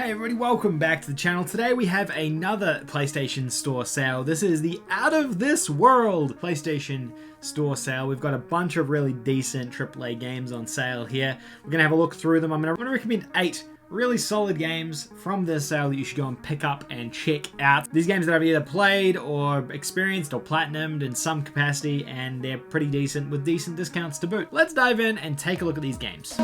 Hey everybody, welcome back to the channel. Today we have another PlayStation Store sale. This is the Out of This World PlayStation Store sale. We've got a bunch of really decent AAA games on sale here. We're going to have a look through them. I'm going to recommend 8 really solid games from this sale that you should go and pick up and check out. These games that I've either played or experienced or platinumed in some capacity, and they're pretty decent with decent discounts to boot. Let's dive in and take a look at these games.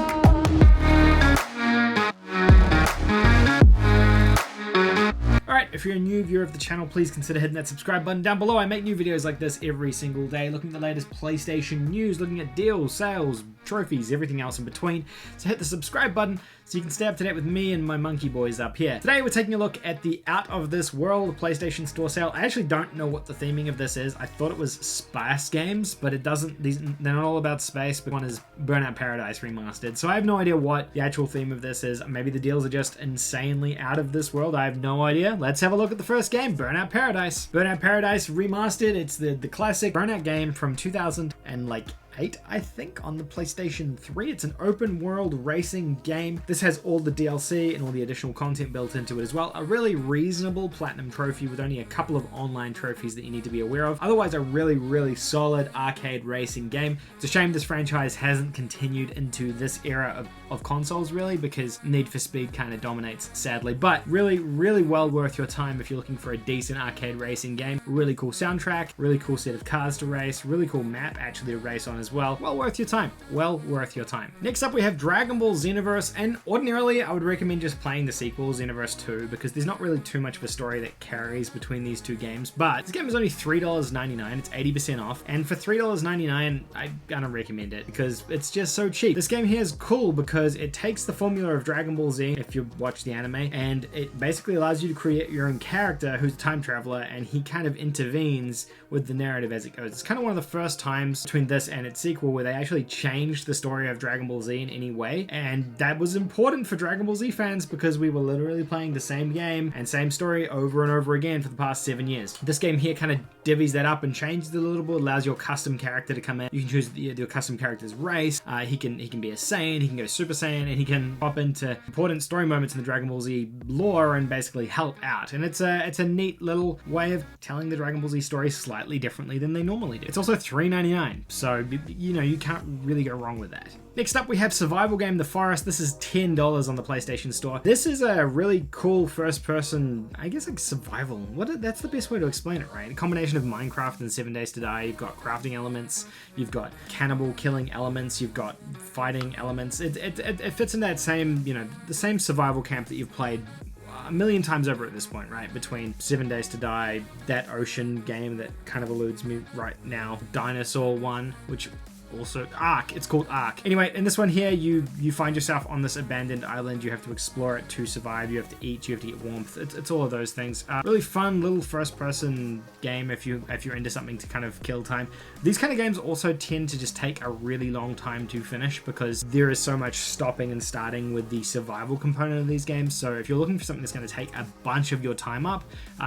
Alright, if you're a new viewer of the channel, please consider hitting that subscribe button down below. I make new videos like this every single day, looking at the latest PlayStation news, looking at deals, sales, trophies, everything else in between. So hit the subscribe button so you can stay up to date with me and my monkey boys up here. Today we're taking a look at the Out of This World PlayStation Store sale. I actually don't know what the theming of this is. I thought it was space games, but it doesn't. They're not all about space, but one is Burnout Paradise remastered. So I have no idea what the actual theme of this is. Maybe the deals are just insanely out of this world. I have no idea. Let's have a look at the first game, Burnout Paradise. Burnout Paradise remastered. It's the classic Burnout game from 2008, I think, on the PlayStation 3. It's an open world racing game. This has all the DLC and all the additional content built into it as well. A really reasonable platinum trophy with only a couple of online trophies that you need to be aware of. Otherwise, a really solid arcade racing game. It's a shame this franchise hasn't continued into this era of consoles, really, because Need for Speed kind of dominates, sadly. But really well worth your time if you're looking for a decent arcade racing game. Really cool soundtrack, really cool set of cars to race, really cool map actually to race on as well. Well worth your time. Well worth your time. Next up we have Dragon Ball Xenoverse, and ordinarily I would recommend just playing the sequel, Xenoverse 2, because there's not really too much of a story that carries between these two games, but this game is only $3.99, it's 80% off, and for $3.99 I'm gonna recommend it because it's just so cheap. This game here is cool because it takes the formula of Dragon Ball Z, if you watch the anime, and it basically allows you to create your own character who's a time traveler, and he kind of intervenes with the narrative as it goes. It's kind of one of the first times between this and its sequel where they actually changed the story of Dragon Ball Z in any way, and that was important for Dragon Ball Z fans because we were literally playing the same game and same story over and over again for the past 7 years. This game here kind of divvies that up and changes it a little bit, allows your custom character to come in. You can choose your custom character's race. He can be a Saiyan, he can go Super Saiyan, and he can pop into important story moments in the Dragon Ball Z lore and basically help out. And it's a neat little way of telling the Dragon Ball Z story slightly differently than they normally do. It's also $3.99, so you know you can't really go wrong with that. Next up we have survival game The Forest. This is $10 on the PlayStation Store. This is a really cool first person, I guess, like survival. That's the best way to explain it, right? A combination of Minecraft and 7 Days to Die. You've got crafting elements, you've got cannibal killing elements, you've got fighting elements. It fits in that same, the same survival camp that you've played a million times over at this point, right? Between 7 Days to Die, that ocean game that kind of eludes me right now, Dinosaur one, which also Ark, it's called Ark. Anyway, in this one here, you find yourself on this abandoned island. You have to explore it to survive. You have to eat, you have to get warmth. It's all of those things. Really fun little first person game if you're into something to kind of kill time. These kind of games also tend to just take a really long time to finish because there is so much stopping and starting with the survival component of these games. So if you're looking for something that's going to take a bunch of your time up,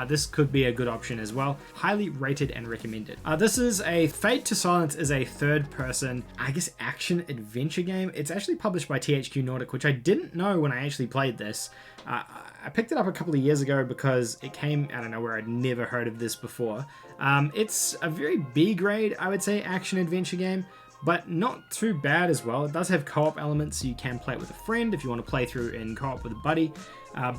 this could be a good option as well. Highly rated and recommended. This is a Fade to Silence is a third person, I guess, action adventure game. It's actually published by THQ Nordic, which I didn't know when I actually played this. I picked it up a couple of years ago because it came out of nowhere. I'd never heard of this before. It's a very B-grade, I would say, action adventure game, but not too bad as well. It does have co-op elements, so you can play it with a friend if you want to play through in co-op with a buddy.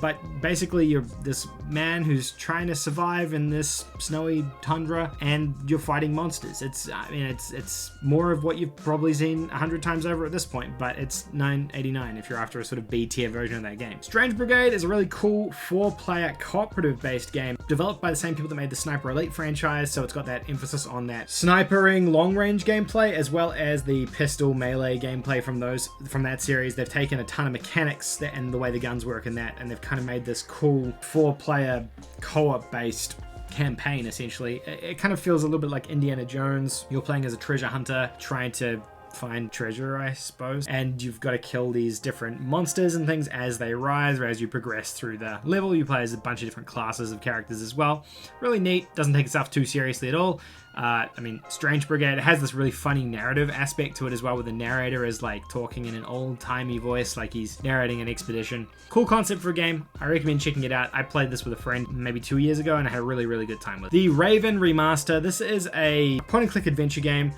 But basically you're this man who's trying to survive in this snowy tundra and you're fighting monsters. It's more of what you've probably seen 100 times over at this point, but it's $9.89 if you're after a sort of B-tier version of that game. Strange Brigade is a really cool 4-player cooperative based game developed by the same people that made the Sniper Elite franchise, so it's got that emphasis on that snipering long-range gameplay as well as the pistol melee gameplay from that series. They've taken a ton of mechanics and the way the guns work in that, and they've kind of made this cool 4-player co-op based campaign essentially. It kind of feels a little bit like Indiana Jones. You're playing as a treasure hunter trying to find treasure, I suppose, and you've got to kill these different monsters and things as they rise, or as you progress through the level. You play as a bunch of different classes of characters as well. Really neat, doesn't take itself too seriously at all. I mean, Strange Brigade, it has this really funny narrative aspect to it as well, where the narrator is like talking in an old-timey voice, like he's narrating an expedition. Cool concept for a game. I recommend checking it out. I played this with a friend maybe 2 years ago, and I had a really, really good time with it. The Raven Remaster. This is a point-and-click adventure game.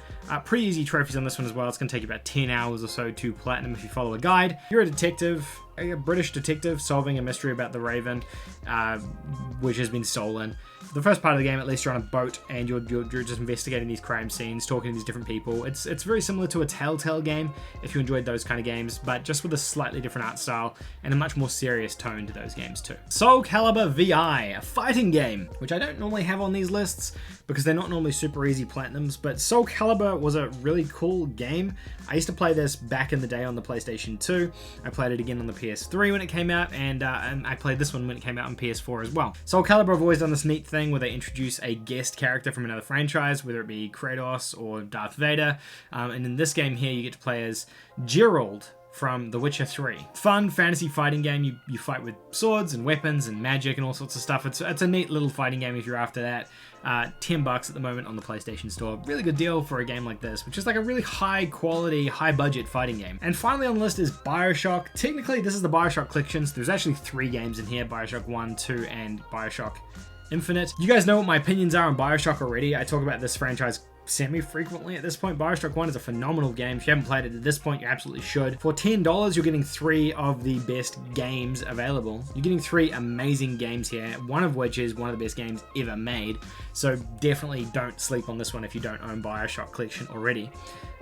Pretty easy trophies on this one as well. It's going to take you about 10 hours or so to platinum if you follow a guide. You're a detective, a British detective, solving a mystery about the Raven, which has been stolen. The first part of the game, at least, you're on a boat and you're just investigating these crime scenes, talking to these different people. It's very similar to a Telltale game, if you enjoyed those kind of games, but just with a slightly different art style and a much more serious tone to those games too. Soul Calibur VI, a fighting game, which I don't normally have on these lists because they're not normally super easy platinums, but Soul Calibur was a really cool game. I used to play this back in the day on the PlayStation 2. I played it again on the PS3 when it came out, and I played this one when it came out on PS4 as well. Soul Calibur have always done this neat thing where they introduce a guest character from another franchise, whether it be Kratos or Darth Vader, and in this game here you get to play as Geralt from The Witcher 3. Fun fantasy fighting game. You fight with swords and weapons and magic and all sorts of stuff. It's a neat little fighting game if you're after that. $10 at the moment on the PlayStation Store. Really good deal for a game like this, which is like a really high quality, high budget fighting game. And finally on the list is Bioshock. Technically this is the Bioshock collection, so there's actually 3 games in here: Bioshock 1, 2, and Bioshock Infinite. You guys know what my opinions are on Bioshock already. I talk about this franchise semi-frequently at this point. Bioshock 1 is a phenomenal game. If you haven't played it at this point, you absolutely should. For $10, you're getting 3 of the best games available. You're getting 3 amazing games here, one of which is one of the best games ever made. So definitely don't sleep on this one if you don't own Bioshock collection already.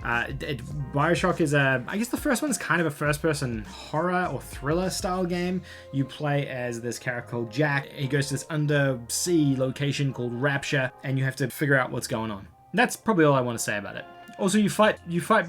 Bioshock is I guess the first one is kind of a first-person horror or thriller style game. You play as this character called Jack. He goes to this undersea location called Rapture, and you have to figure out what's going on. That's probably all I want to say about it. Also, you fight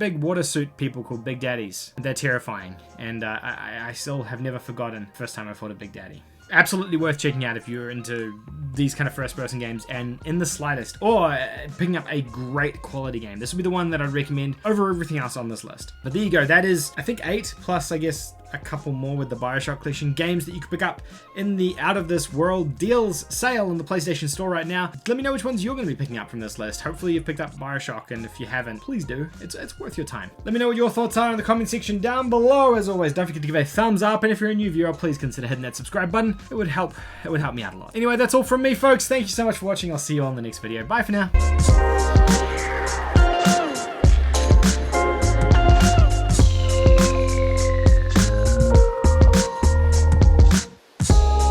big water suit people called Big Daddies. They're terrifying, and I still have never forgotten the first time I fought a Big Daddy. Absolutely worth checking out if you're into these kind of first-person games and in the slightest, or picking up a great quality game. This would be the one that I'd recommend over everything else on this list. But there you go. That is, I think, 8 plus, I guess, a couple more with the Bioshock collection games that you can pick up in the Out of This World deals sale in the PlayStation Store right now. Let me know which ones you're going to be picking up from this list. Hopefully you've picked up Bioshock, and if you haven't, please do. It's worth your time. Let me know what your thoughts are in the comment section down below. As always, don't forget to give a thumbs up, and if you're a new viewer, please consider hitting that subscribe button. It would help me out a lot. Anyway, that's all from me, folks. Thank you so much for watching. I'll see you on the next video. Bye for now.